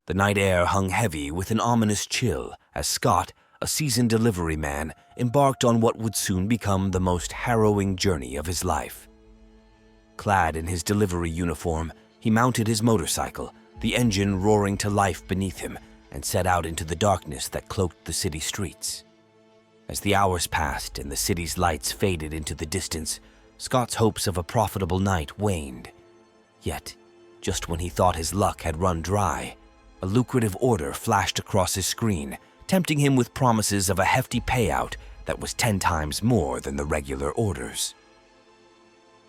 The night air hung heavy with an ominous chill as Scott, a seasoned delivery man, embarked on what would soon become the most harrowing journey of his life. Clad in his delivery uniform, he mounted his motorcycle, the engine roaring to life beneath him, and set out into the darkness that cloaked the city streets. As the hours passed and the city's lights faded into the distance, Scott's hopes of a profitable night waned. Yet, just when he thought his luck had run dry, a lucrative order flashed across his screen, tempting him with promises of a hefty payout that was 10 times more than the regular orders.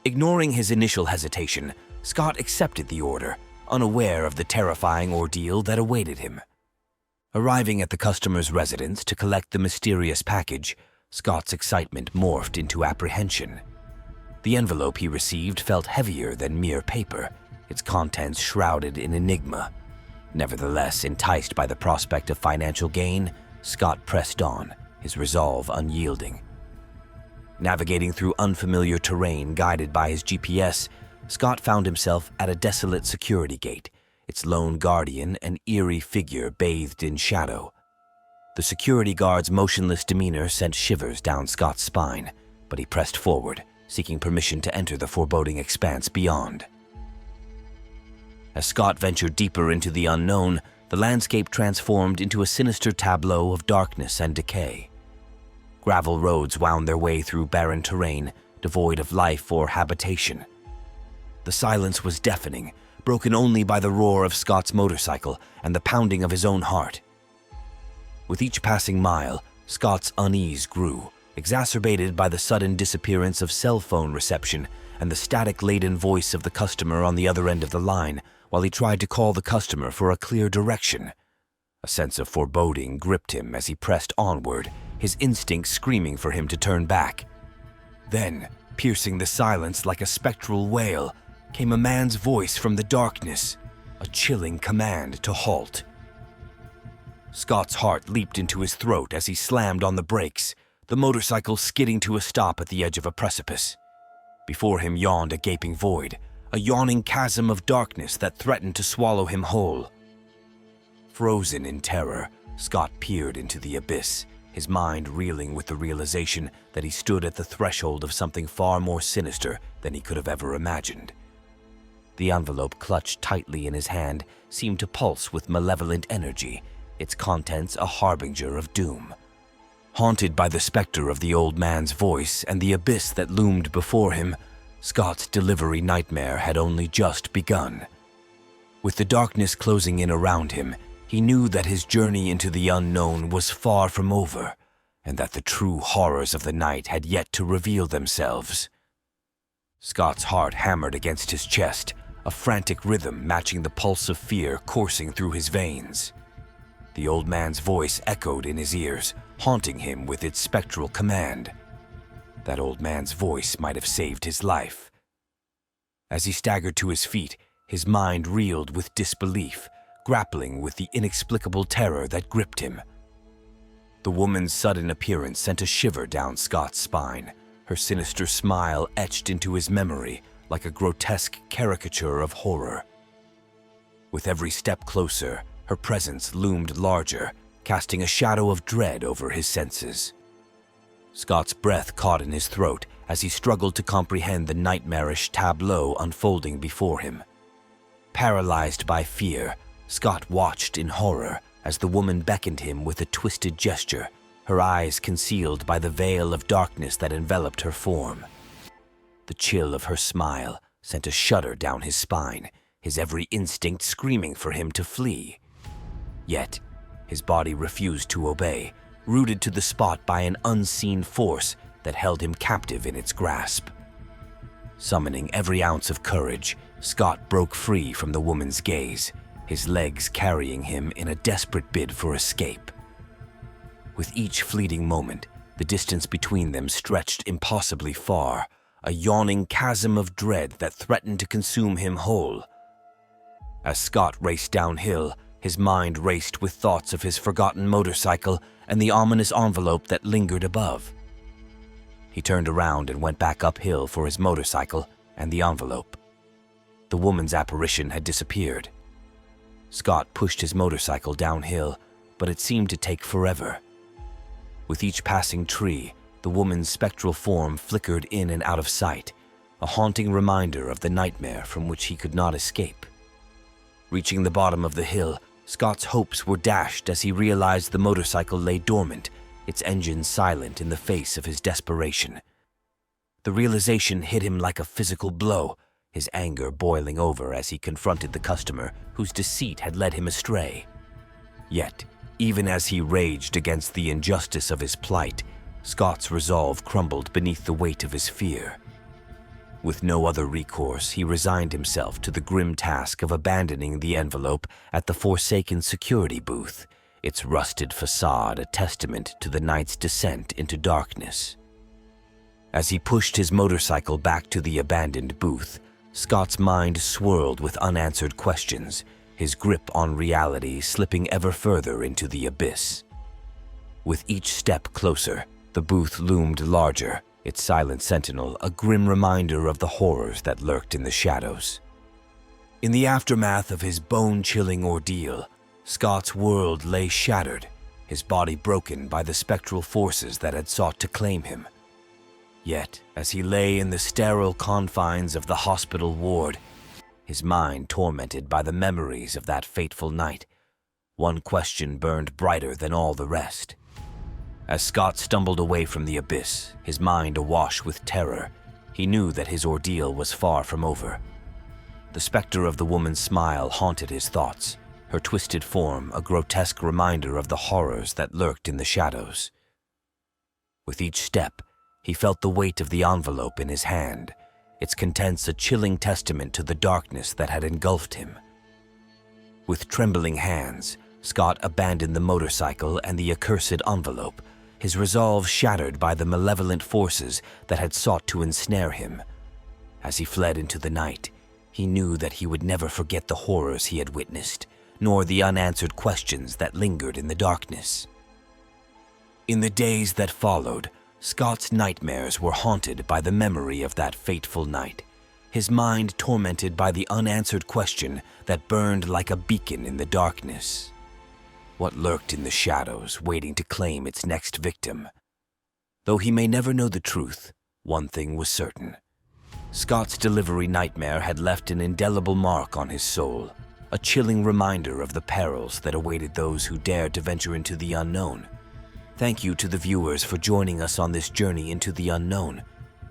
Ignoring his initial hesitation, Scott accepted the order, unaware of the terrifying ordeal that awaited him. Arriving at the customer's residence to collect the mysterious package, Scott's excitement morphed into apprehension. The envelope he received felt heavier than mere paper, its contents shrouded in enigma. Nevertheless, enticed by the prospect of financial gain, Scott pressed on, his resolve unyielding. Navigating through unfamiliar terrain guided by his GPS, Scott found himself at a desolate security gate, its lone guardian an eerie figure bathed in shadow. The security guard's motionless demeanor sent shivers down Scott's spine, but he pressed forward, seeking permission to enter the foreboding expanse beyond. As Scott ventured deeper into the unknown, the landscape transformed into a sinister tableau of darkness and decay. Gravel roads wound their way through barren terrain, devoid of life or habitation. The silence was deafening, broken only by the roar of Scott's motorcycle and the pounding of his own heart. With each passing mile, Scott's unease grew, exacerbated by the sudden disappearance of cell phone reception and the static-laden voice of the customer on the other end of the line while he tried to call the customer for a clear direction. A sense of foreboding gripped him as he pressed onward, his instincts screaming for him to turn back. Then, piercing the silence like a spectral wail, came a man's voice from the darkness, a chilling command to halt. Scott's heart leaped into his throat as he slammed on the brakes, the motorcycle skidding to a stop at the edge of a precipice. Before him yawned a gaping void, a yawning chasm of darkness that threatened to swallow him whole. Frozen in terror, Scott peered into the abyss, his mind reeling with the realization that he stood at the threshold of something far more sinister than he could have ever imagined. The envelope clutched tightly in his hand seemed to pulse with malevolent energy, its contents a harbinger of doom. Haunted by the specter of the old man's voice and the abyss that loomed before him, Scott's delivery nightmare had only just begun. With the darkness closing in around him, he knew that his journey into the unknown was far from over, and that the true horrors of the night had yet to reveal themselves. Scott's heart hammered against his chest, a frantic rhythm matching the pulse of fear coursing through his veins. The old man's voice echoed in his ears, haunting him with its spectral command. That old man's voice might have saved his life. As he staggered to his feet, his mind reeled with disbelief, grappling with the inexplicable terror that gripped him. The woman's sudden appearance sent a shiver down Scott's spine, her sinister smile etched into his memory like a grotesque caricature of horror. With every step closer, her presence loomed larger, casting a shadow of dread over his senses. Scott's breath caught in his throat as he struggled to comprehend the nightmarish tableau unfolding before him. Paralyzed by fear, Scott watched in horror as the woman beckoned him with a twisted gesture, her eyes concealed by the veil of darkness that enveloped her form. The chill of her smile sent a shudder down his spine, his every instinct screaming for him to flee. Yet, his body refused to obey, rooted to the spot by an unseen force that held him captive in its grasp. Summoning every ounce of courage, Scott broke free from the woman's gaze, his legs carrying him in a desperate bid for escape. With each fleeting moment, the distance between them stretched impossibly far, a yawning chasm of dread that threatened to consume him whole. As Scott raced downhill, his mind raced with thoughts of his forgotten motorcycle and the ominous envelope that lingered above. He turned around and went back uphill for his motorcycle and the envelope. The woman's apparition had disappeared. Scott pushed his motorcycle downhill, but it seemed to take forever. With each passing tree, the woman's spectral form flickered in and out of sight, a haunting reminder of the nightmare from which he could not escape. Reaching the bottom of the hill, Scott's hopes were dashed as he realized the motorcycle lay dormant, its engine silent in the face of his desperation. The realization hit him like a physical blow, his anger boiling over as he confronted the customer whose deceit had led him astray. Yet, even as he raged against the injustice of his plight, Scott's resolve crumbled beneath the weight of his fear. With no other recourse, he resigned himself to the grim task of abandoning the envelope at the forsaken security booth, its rusted facade a testament to the night's descent into darkness. As he pushed his motorcycle back to the abandoned booth, Scott's mind swirled with unanswered questions, his grip on reality slipping ever further into the abyss. With each step closer, the booth loomed larger, its silent sentinel a grim reminder of the horrors that lurked in the shadows. In the aftermath of his bone-chilling ordeal, Scott's world lay shattered, his body broken by the spectral forces that had sought to claim him. Yet, as he lay in the sterile confines of the hospital ward, his mind tormented by the memories of that fateful night, one question burned brighter than all the rest. As Scott stumbled away from the abyss, his mind awash with terror, he knew that his ordeal was far from over. The specter of the woman's smile haunted his thoughts, her twisted form a grotesque reminder of the horrors that lurked in the shadows. With each step, he felt the weight of the envelope in his hand, its contents a chilling testament to the darkness that had engulfed him. With trembling hands, Scott abandoned the motorcycle and the accursed envelope, his resolve shattered by the malevolent forces that had sought to ensnare him. As he fled into the night, he knew that he would never forget the horrors he had witnessed, nor the unanswered questions that lingered in the darkness. In the days that followed, Scott's nightmares were haunted by the memory of that fateful night, his mind tormented by the unanswered question that burned like a beacon in the darkness. What lurked in the shadows, waiting to claim its next victim? Though he may never know the truth, one thing was certain. Scott's delivery nightmare had left an indelible mark on his soul, a chilling reminder of the perils that awaited those who dared to venture into the unknown. Thank you to the viewers for joining us on this journey into the unknown.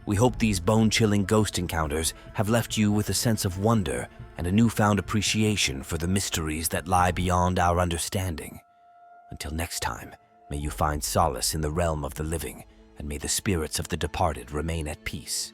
We hope these bone-chilling ghost encounters have left you with a sense of wonder and a newfound appreciation for the mysteries that lie beyond our understanding. Until next time, may you find solace in the realm of the living, and may the spirits of the departed remain at peace.